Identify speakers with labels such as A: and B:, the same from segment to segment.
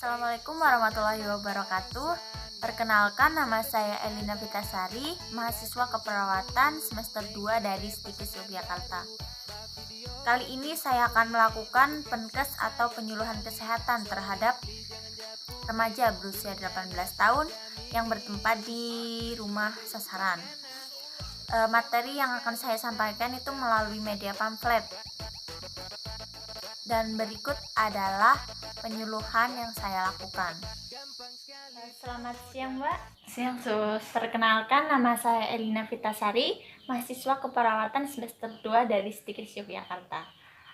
A: Assalamualaikum warahmatullahi wabarakatuh. Perkenalkan, nama saya Elina Vitasari, mahasiswa keperawatan semester 2 dari Stikes Yogyakarta. Kali ini saya akan melakukan penkes atau penyuluhan kesehatan terhadap remaja berusia 18 tahun yang bertempat di rumah sasaran. Materi yang akan saya sampaikan itu melalui media pamflet. Dan berikut adalah penyuluhan yang saya lakukan. Selamat siang, Mbak.
B: Siang, Sus.
A: Perkenalkan, nama saya Elina Vitasari, mahasiswa keperawatan semester 2 dari Stikes Yogyakarta.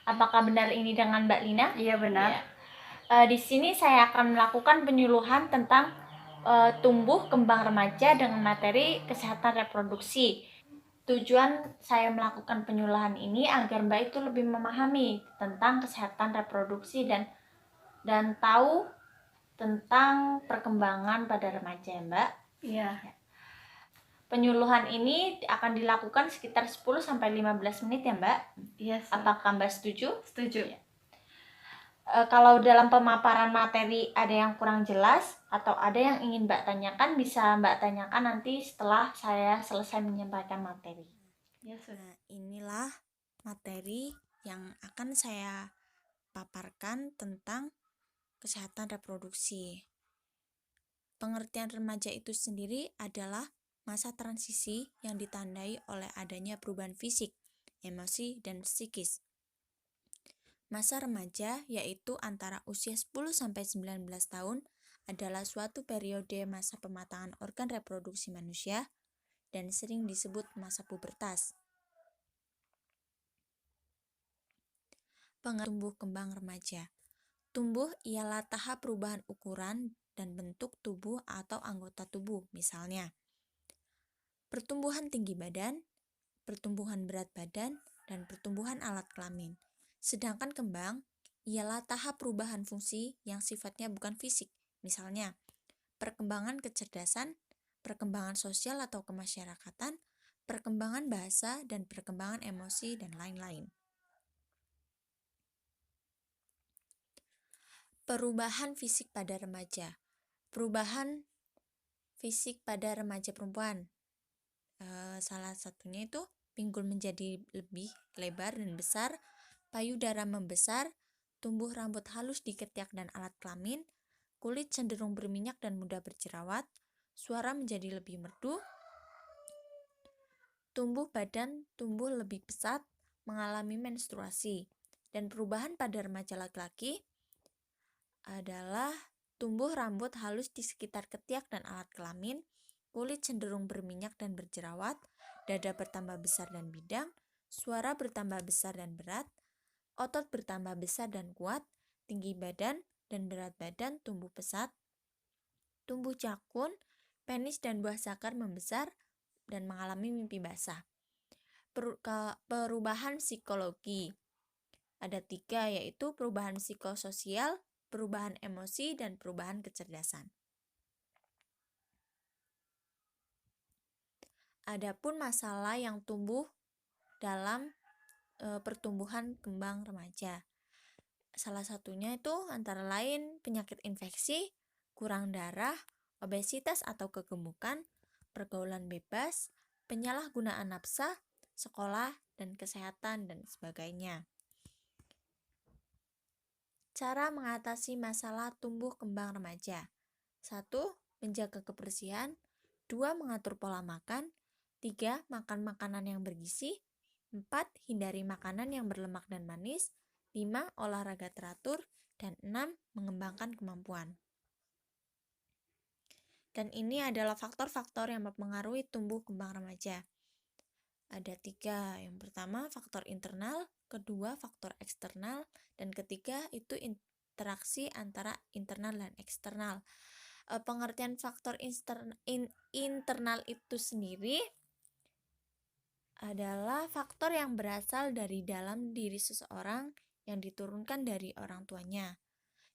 A: Apakah benar ini dengan Mbak Lina?
B: Iya, benar.
A: Ya. Di sini saya akan melakukan penyuluhan tentang tumbuh kembang remaja dengan materi kesehatan reproduksi. Tujuan saya melakukan penyuluhan ini agar Mbak itu lebih memahami tentang kesehatan reproduksi dan tahu tentang perkembangan pada remaja, Mbak.
B: Iya.
A: Penyuluhan ini akan dilakukan sekitar 10-15 menit ya, Mbak.
B: Iya, Sus.
A: Apakah Mbak setuju?
B: Setuju.
A: Ya. Kalau dalam pemaparan materi ada yang kurang jelas atau ada yang ingin Mbak tanyakan, bisa Mbak tanyakan nanti setelah saya selesai menyampaikan materi.
B: Iya, Sus.
C: Nah, inilah materi yang akan saya paparkan tentang kesehatan reproduksi. Pengertian remaja itu sendiri adalah masa transisi yang ditandai oleh adanya perubahan fisik, emosi, dan psikis. Masa remaja, yaitu antara usia 10-19 tahun, adalah suatu periode masa pematangan organ reproduksi manusia dan sering disebut masa pubertas. Tumbuh kembang remaja. Tumbuh ialah tahap perubahan ukuran dan bentuk tubuh atau anggota tubuh, misalnya pertumbuhan tinggi badan, pertumbuhan berat badan, dan pertumbuhan alat kelamin. Sedangkan kembang ialah tahap perubahan fungsi yang sifatnya bukan fisik, misalnya perkembangan kecerdasan, perkembangan sosial atau kemasyarakatan, perkembangan bahasa, dan perkembangan emosi, dan lain-lain. Perubahan fisik pada remaja. Perubahan fisik pada remaja perempuan. Salah satunya itu pinggul menjadi lebih lebar dan besar, payudara membesar, tumbuh rambut halus di ketiak dan alat kelamin, kulit cenderung berminyak dan mudah berjerawat, suara menjadi lebih merdu, tumbuh badan tumbuh lebih pesat, mengalami menstruasi. Dan perubahan pada remaja laki-laki adalah tumbuh rambut halus di sekitar ketiak dan alat kelamin, kulit cenderung berminyak dan berjerawat, dada bertambah besar dan bidang, suara bertambah besar dan berat, otot bertambah besar dan kuat, tinggi badan dan berat badan tumbuh pesat, tumbuh jakun, penis dan buah zakar membesar, dan mengalami mimpi basah. Perubahan psikologi. Ada 3, yaitu perubahan psikososial, perubahan emosi, dan perubahan kecerdasan. Adapun masalah yang tumbuh dalam pertumbuhan kembang remaja. Salah satunya itu antara lain penyakit infeksi, kurang darah, obesitas atau kegemukan, pergaulan bebas, penyalahgunaan nafsa, sekolah dan kesehatan, dan sebagainya. Cara mengatasi masalah tumbuh kembang remaja. 1. Menjaga kebersihan. 2. Mengatur pola makan. 3. Makan makanan yang bergizi. 4. Hindari makanan yang berlemak dan manis. 5. Olahraga teratur. Dan 6. Mengembangkan kemampuan. Dan ini adalah faktor-faktor yang mempengaruhi tumbuh kembang remaja. Ada 3. Yang pertama, faktor internal. Kedua, faktor eksternal. Dan ketiga, itu interaksi antara internal dan eksternal. Pengertian faktor internal itu sendiri adalah faktor yang berasal dari dalam diri seseorang yang diturunkan dari orang tuanya.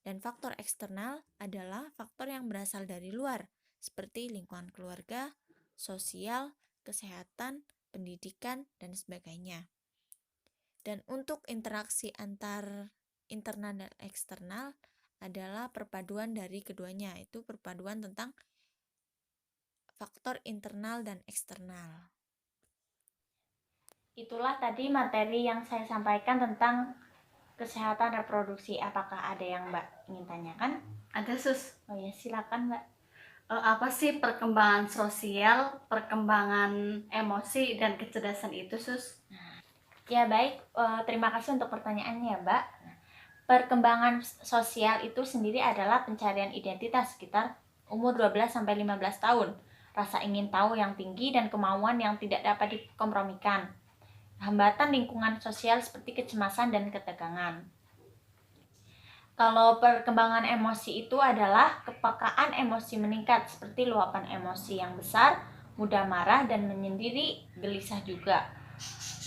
C: Dan faktor eksternal adalah faktor yang berasal dari luar, seperti lingkungan keluarga, sosial, kesehatan, pendidikan, dan sebagainya. Dan untuk interaksi antar internal dan eksternal adalah perpaduan dari keduanya, itu perpaduan tentang faktor internal dan eksternal.
A: Itulah tadi materi yang saya sampaikan tentang kesehatan reproduksi. Apakah ada yang Mbak ingin tanyakan?
B: Ada sus.
A: Oh ya, silakan Mbak.
B: Apa sih perkembangan sosial, perkembangan emosi dan kecerdasan itu sus?
A: Ya baik, terima kasih untuk pertanyaannya Mbak. Perkembangan sosial itu sendiri adalah pencarian identitas sekitar umur 12-15 tahun. Rasa ingin tahu yang tinggi dan kemauan yang tidak dapat dikompromikan. Hambatan lingkungan sosial seperti kecemasan dan ketegangan. Kalau perkembangan emosi itu adalah kepekaan emosi meningkat seperti luapan emosi yang besar, mudah marah dan menyendiri, gelisah juga.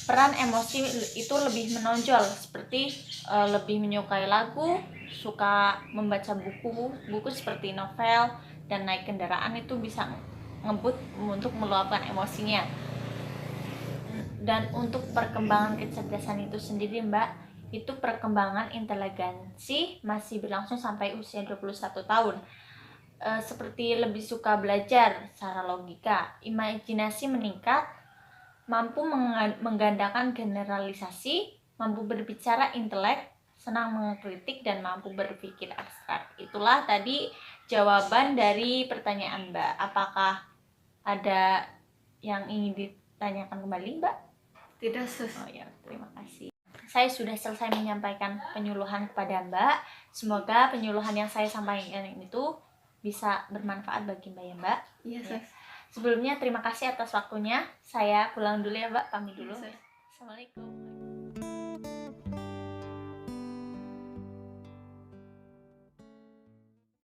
A: Peran emosi itu lebih menonjol seperti lebih menyukai lagu, suka membaca buku seperti novel, dan naik kendaraan itu bisa ngebut untuk meluapkan emosinya. Dan untuk perkembangan kecerdasan itu sendiri Mbak, itu perkembangan inteligensi masih berlangsung sampai usia 21 tahun. Seperti lebih suka belajar secara logika, imajinasi meningkat, mampu menggandakan generalisasi, mampu berbicara intelek, senang mengkritik, dan mampu berpikir abstrak. Itulah tadi jawaban dari pertanyaan Mbak. Apakah ada yang ingin ditanyakan kembali Mbak?
B: Tidak sus.
A: Oh ya, terima kasih. Saya sudah selesai menyampaikan penyuluhan kepada Mbak. Semoga penyuluhan yang saya sampaikan itu bisa bermanfaat bagi Mbak ya Mbak.
B: Iya sus.
A: Sebelumnya terima kasih atas waktunya. Saya pulang dulu ya Mbak, pamit dulu.
B: Iya, sus.
A: Assalamualaikum.